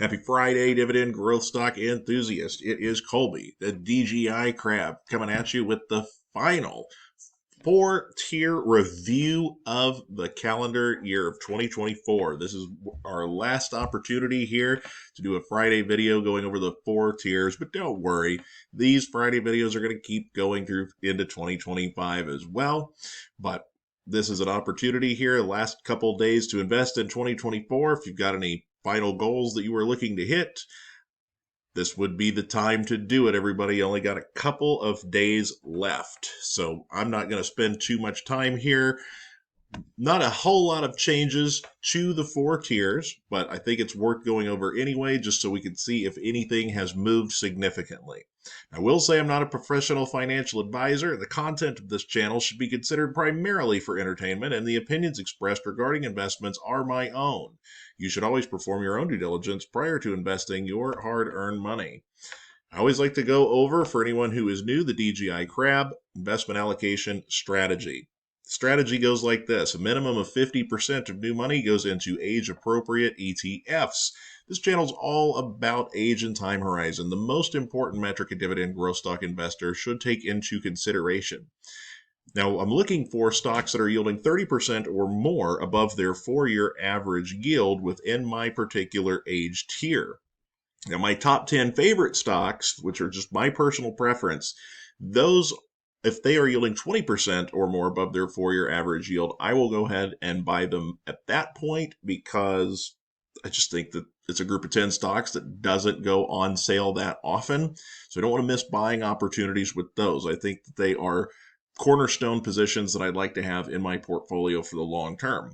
Happy Friday, dividend growth stock enthusiast. It is Colby, the DJI Crab, coming at you with the final four-tier review of the calendar year of 2024. This is our last opportunity here to do a Friday video going over the four tiers, but don't worry, these Friday videos are going to keep going through into 2025 as well. But this is an opportunity here, the last couple days to invest in 2024. If you've got any final goals that you are looking to hit, this would be the time to do it, everybody. You only got a couple of days left. So I'm not going to spend too much time here. Not a whole lot of changes to the four tiers, but I think it's worth going over anyway, just so we can see if anything has moved significantly. I will say I'm not a professional financial advisor. The content of this channel should be considered primarily for entertainment, and the opinions expressed regarding investments are my own. You should always perform your own due diligence prior to investing your hard-earned money. I always like to go over, for anyone who is new, the DJI Crab Investment Allocation Strategy. Strategy goes like this. A minimum of 50% of new money goes into age-appropriate ETFs. This channel is all about age and time horizon, the most important metric a dividend growth stock investor should take into consideration. Now, I'm looking for stocks that are yielding 30% or more above their 4-year average yield within my particular age tier. Now, my top 10 favorite stocks, which are just my personal preference, those, if they are yielding 20% or more above their 4-year average yield, I will go ahead and buy them at that point, because I just think that it's a group of 10 stocks that doesn't go on sale that often. So I don't want to miss buying opportunities with those. I think that they are cornerstone positions that I'd like to have in my portfolio for the long term.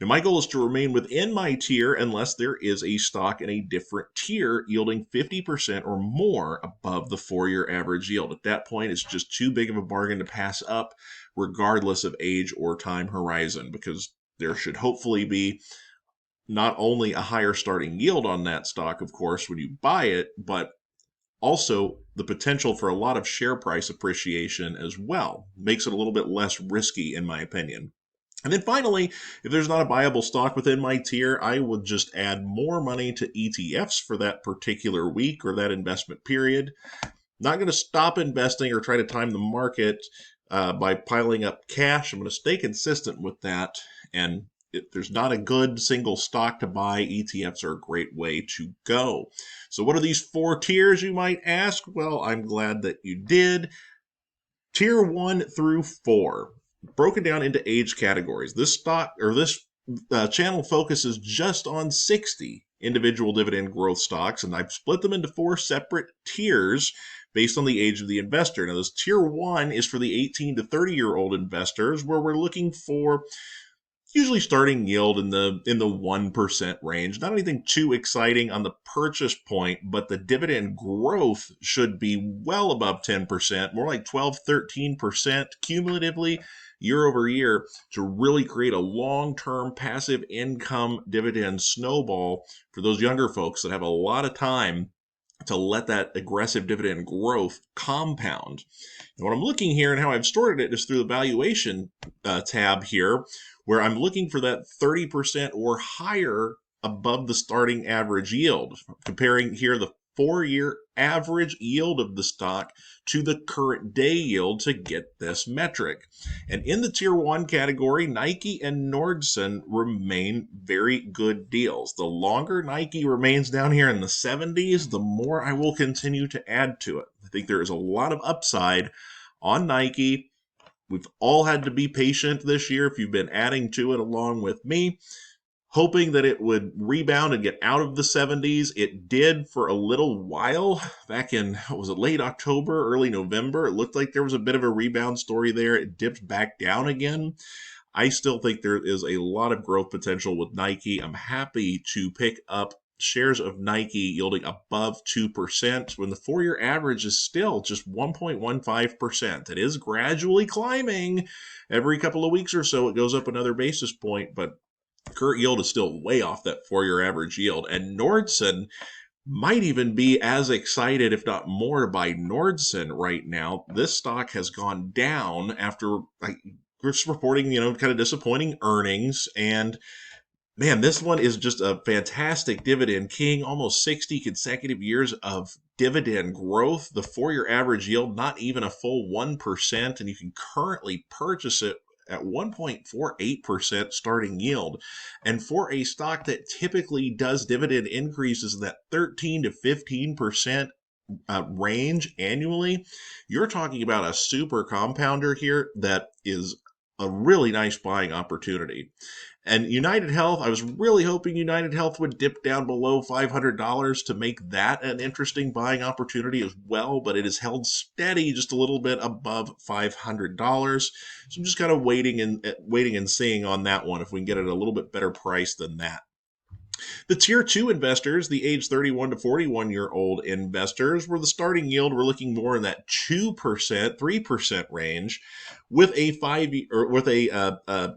Now, my goal is to remain within my tier unless there is a stock in a different tier yielding 50% or more above the 4-year average yield. At that point, it's just too big of a bargain to pass up, regardless of age or time horizon, because there should hopefully be not only a higher starting yield on that stock, of course, when you buy it, but also the potential for a lot of share price appreciation as well. Makes it a little bit less risky, in my opinion. And then finally, if there's not a viable stock within my tier, I would just add more money to ETFs for that particular week or that investment period. Not going to stop investing or try to time the market by piling up cash. I'm going to stay consistent with that. And if there's not a good single stock to buy, ETFs are a great way to go. So what are these four tiers, you might ask? Well, I'm glad that you did. Tier 1 through 4, broken down into age categories. This stock, or this channel, focuses just on 60 individual dividend growth stocks, and I've split them into 4 separate tiers based on the age of the investor. Now, this tier 1 is for the 18 to 30-year-old investors, where we're looking for usually starting yield in the 1% range. Not anything too exciting on the purchase point, but the dividend growth should be well above 10%, more like 12, 13% cumulatively year over year, to really create a long-term passive income dividend snowball for those younger folks that have a lot of time to let that aggressive dividend growth compound. And what I'm looking here and how I've sorted it is through the valuation tab here, where I'm looking for that 30% or higher above the starting average yield. Comparing here the 4-year average yield of the stock to the current day yield to get this metric. And in the tier 1 category, Nike and Nordson remain very good deals. The longer Nike remains down here in the 70s, the more I will continue to add to it. I think there is a lot of upside on Nike. We've all had to be patient this year if you've been adding to it along with me, hoping that it would rebound and get out of the 70s. It did for a little while back in, what was it, late October, early November. It looked like there was a bit of a rebound story there. It dipped back down again. I still think there is a lot of growth potential with Nike. I'm happy to pick up shares of Nike yielding above 2% when the 4-year average is still just 1.15%. It is gradually climbing. Every couple of weeks or so, it goes up another basis point, but current yield is still way off that 4-year average yield. And Nordson might even be as excited, if not more, by Nordson right now. This stock has gone down after just reporting, kind of disappointing earnings, and Man, this one is just a fantastic dividend king, almost 60 consecutive years of dividend growth. The 4-year average yield, not even a full 1%, and you can currently purchase it at 1.48% starting yield. And for a stock that typically does dividend increases in that 13 to 15% range annually, you're talking about a super compounder here that is a really nice buying opportunity. And United Health, I was really hoping United Health would dip down below $500 to make that an interesting buying opportunity as well, but it has held steady just a little bit above $500. So I'm just kind of waiting and seeing on that one if we can get it at a little bit better price than that. The tier 2 investors, the age 31 to 41-year-old investors, where the starting yield we're looking more in that 2%, 3% range, with a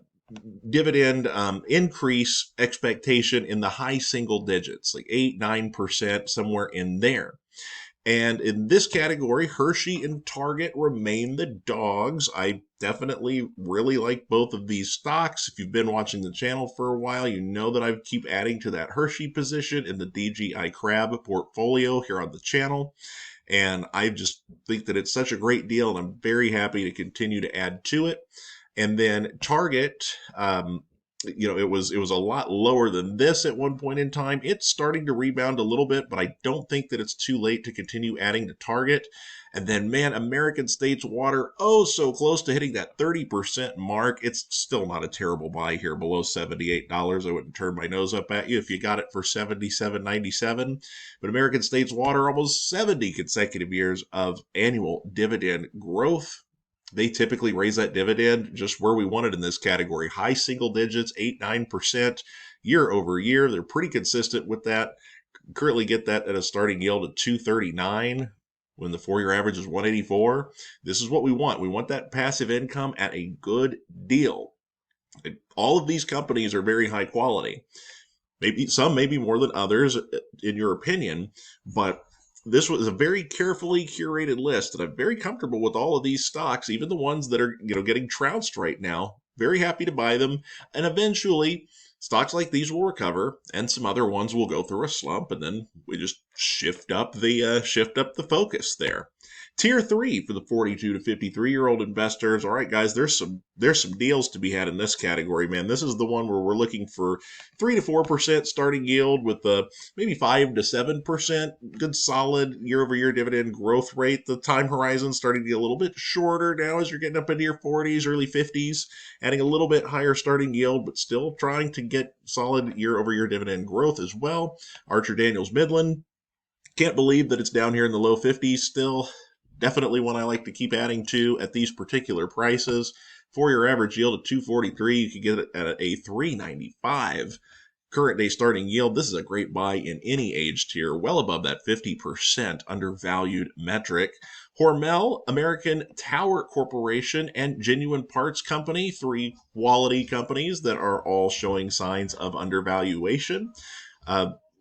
dividend increase expectation in the high single digits, like 8, 9%, somewhere in there. And in this category, Hershey and Target remain the dogs. I definitely really like both of these stocks. If you've been watching the channel for a while, you know that I keep adding to that Hershey position in the DJI Crab portfolio here on the channel. And I just think that it's such a great deal, and I'm very happy to continue to add to it. And then Target, it was a lot lower than this at one point in time. It's starting to rebound a little bit, but I don't think that it's too late to continue adding to Target. And then, man, American States Water, oh, so close to hitting that 30% mark. It's still not a terrible buy here, below $78. I wouldn't turn my nose up at you if you got it for $77.97. But American States Water, almost 70 consecutive years of annual dividend growth. They typically raise that dividend just where we want it in this category. High single digits, 8, 9% year over year. They're pretty consistent with that. Currently get that at a starting yield of 239 when the 4-year average is 184. This is what we want. We want that passive income at a good deal. All of these companies are very high quality. Maybe some, maybe more than others, in your opinion, but this was a very carefully curated list, and I'm very comfortable with all of these stocks, even the ones that are getting trounced right now. Very happy to buy them, and eventually stocks like these will recover, and some other ones will go through a slump, and then we just shift up the focus there. Tier 3 for the 42 to 53-year-old investors. All right, guys, there's some deals to be had in this category, man. This is the one where we're looking for 3 to 4% starting yield with maybe 5 to 7% good solid year-over-year dividend growth rate. The time horizon starting to get a little bit shorter now as you're getting up into your 40s, early 50s, adding a little bit higher starting yield, but still trying to get solid year-over-year dividend growth as well. Archer Daniels Midland. Can't believe that it's down here in the low 50s still. Definitely one I like to keep adding to at these particular prices. 4-year average yield of 243. You can get it at a 395. Current day starting yield. This is a great buy in any age tier, well above that 50% undervalued metric. Hormel, American Tower Corporation, and Genuine Parts Company, 3 quality companies that are all showing signs of undervaluation.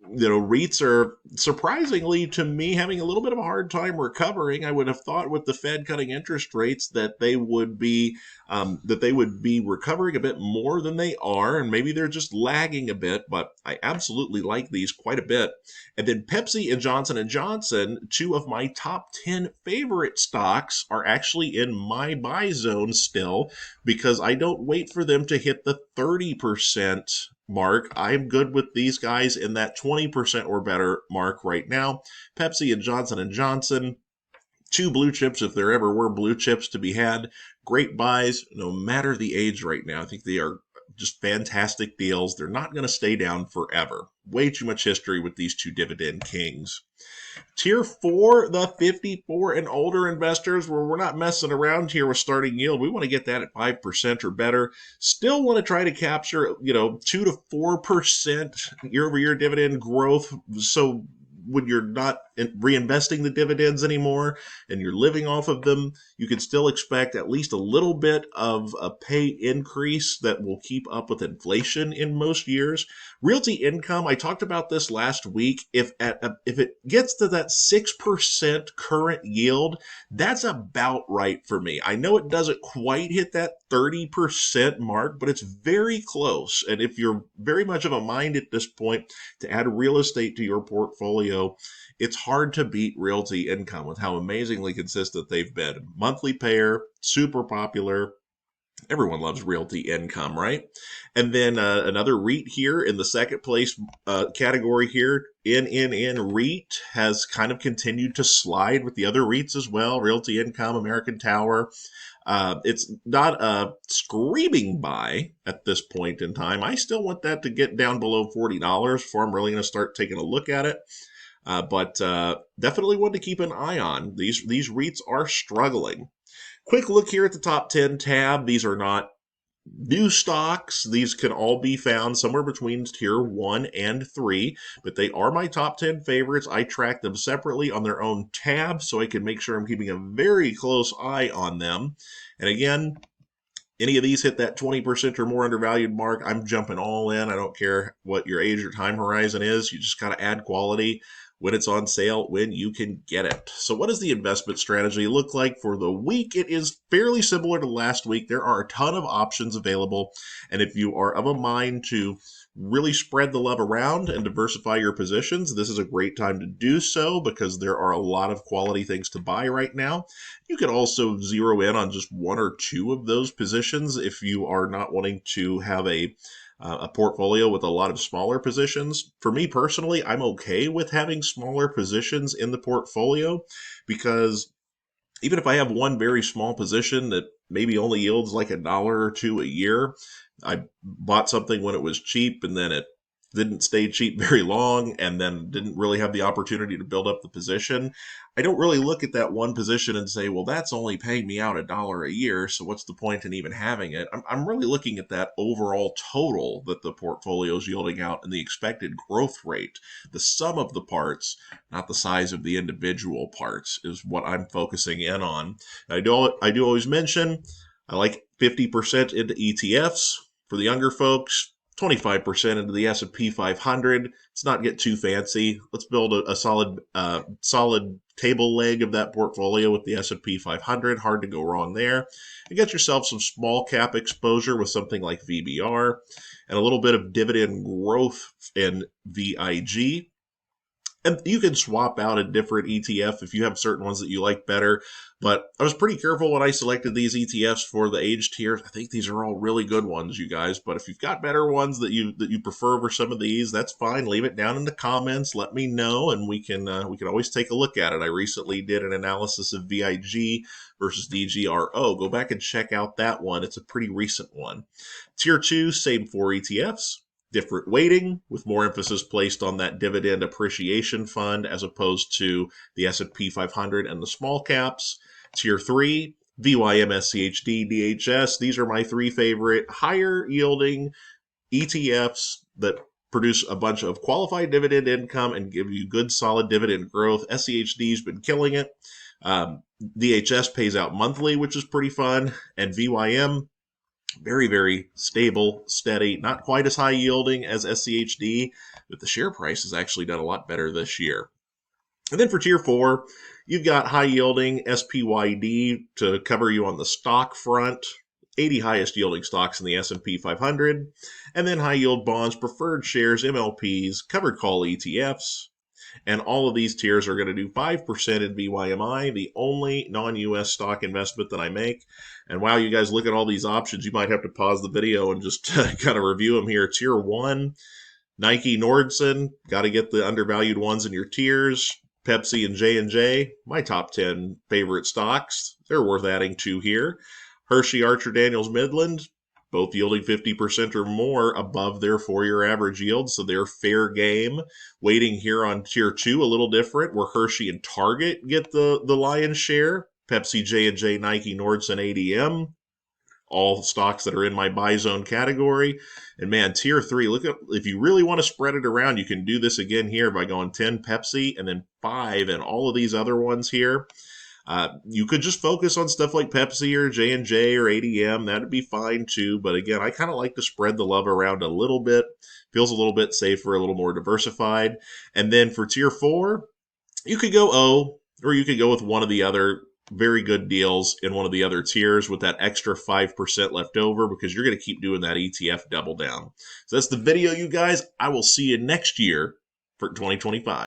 REITs are surprisingly to me having a little bit of a hard time recovering. I would have thought with the Fed cutting interest rates that they would be recovering a bit more than they are, and maybe they're just lagging a bit. But I absolutely like these quite a bit. And then Pepsi and Johnson & Johnson, 2 of my top 10 favorite stocks, are actually in my buy zone still because I don't wait for them to hit the 30% mark. I'm good with these guys in that 20% or better mark right now. Pepsi and Johnson & Johnson, 2 blue chips if there ever were blue chips to be had. Great buys no matter the age right now. I think they are just fantastic deals. They're not going to stay down forever. Way too much history with these 2 dividend kings. Tier 4, the 54 and older investors, where we're not messing around here with starting yield. We want to get that at 5% or better. Still want to try to capture, 2 to 4% year-over-year dividend growth. So when you're not reinvesting the dividends anymore and you're living off of them, you can still expect at least a little bit of a pay increase that will keep up with inflation in most years. Realty income, I talked about this last week. If it gets to that 6% current yield, that's about right for me. I know it doesn't quite hit that 30% mark, but it's very close. And if you're very much of a mind at this point to add real estate to your portfolio, it's hard to beat realty income with how amazingly consistent they've been. Monthly payer, super popular. Everyone loves realty income, right? And then another REIT here in the second place category here, in REIT has kind of continued to slide with the other REITs as well. Realty income, American Tower. It's not a screaming buy at this point in time. I still want that to get down below $40 before I'm really going to start taking a look at it. But definitely one to keep an eye on. These REITs are struggling. Quick look here at the top 10 tab. These are not new stocks. These can all be found somewhere between tier 1 and 3, but they are my top 10 favorites. I track them separately on their own tab so I can make sure I'm keeping a very close eye on them. And again, any of these hit that 20% or more undervalued mark, I'm jumping all in. I don't care what your age or time horizon is. You just got to add quality when it's on sale, when you can get it. So what does the investment strategy look like for the week? It is fairly similar to last week. There are a ton of options available. And if you are of a mind to really spread the love around and diversify your positions, this is a great time to do so because there are a lot of quality things to buy right now. You can also zero in on just one or two of those positions if you are not wanting to have a portfolio with a lot of smaller positions. For me personally, I'm okay with having smaller positions in the portfolio because even if I have one very small position that maybe only yields like $1 or $2 a year, I bought something when it was cheap and then it didn't stay cheap very long and then didn't really have the opportunity to build up the position. I don't really look at that one position and say, well, that's only paying me out $1 a year, so what's the point in even having it? I'm really looking at that overall total that the portfolio is yielding out and the expected growth rate. The sum of the parts, not the size of the individual parts, is what I'm focusing in on. I do always mention I like 50% into ETFs. For the younger folks, 25% into the S&P 500. Let's not get too fancy. Let's build a solid table leg of that portfolio with the S&P 500. Hard to go wrong there. And get yourself some small cap exposure with something like VBR and a little bit of dividend growth in VIG. And you can swap out a different ETF if you have certain ones that you like better. But I was pretty careful when I selected these ETFs for the age tiers. I think these are all really good ones, you guys. But if you've got better ones that you prefer over some of these, that's fine. Leave it down in the comments. Let me know, and we can always take a look at it. I recently did an analysis of VIG versus DGRO. Go back and check out that one. It's a pretty recent one. Tier 2, same 4 ETFs. Different weighting with more emphasis placed on that dividend appreciation fund as opposed to the S&P 500 and the small caps. Tier 3, VYM, SCHD, DHS. These are my 3 favorite higher yielding ETFs that produce a bunch of qualified dividend income and give you good solid dividend growth. SCHD's been killing it. DHS pays out monthly, which is pretty fun. And VYM, very, very stable, steady, not quite as high yielding as SCHD, but the share price has actually done a lot better this year. And then for tier 4, you've got high yielding SPYD to cover you on the stock front, 80 highest yielding stocks in the S&P 500, and then high yield bonds, preferred shares, MLPs, covered call ETFs. And all of these tiers are going to do 5% in BYMI, the only non-US stock investment that I make. And while you guys look at all these options, you might have to pause the video and just kind of review them here. Tier 1, Nike, Nordson, got to get the undervalued ones in your tiers. Pepsi and J&J, my top 10 favorite stocks. They're worth adding to here. Hershey, Archer, Daniels, Midland, both yielding 50% or more above their 4-year average yield, so they're fair game. Weighting here on tier 2, a little different, where Hershey and Target get the lion's share. Pepsi, J&J, Nike, Nordson, ADM. all stocks that are in my buy zone category. And man, tier 3, look at, if you really want to spread it around, you can do this again here by going 10 Pepsi and then 5 and all of these other ones here. You could just focus on stuff like Pepsi or J&J or ADM. That'd be fine too. But again, I kind of like to spread the love around a little bit. Feels a little bit safer, a little more diversified. And then for tier 4, you could go O, or you could go with one of the other very good deals in one of the other tiers with that extra 5% left over, because you're going to keep doing that ETF double down. So that's the video, you guys. I will see you next year for 2025.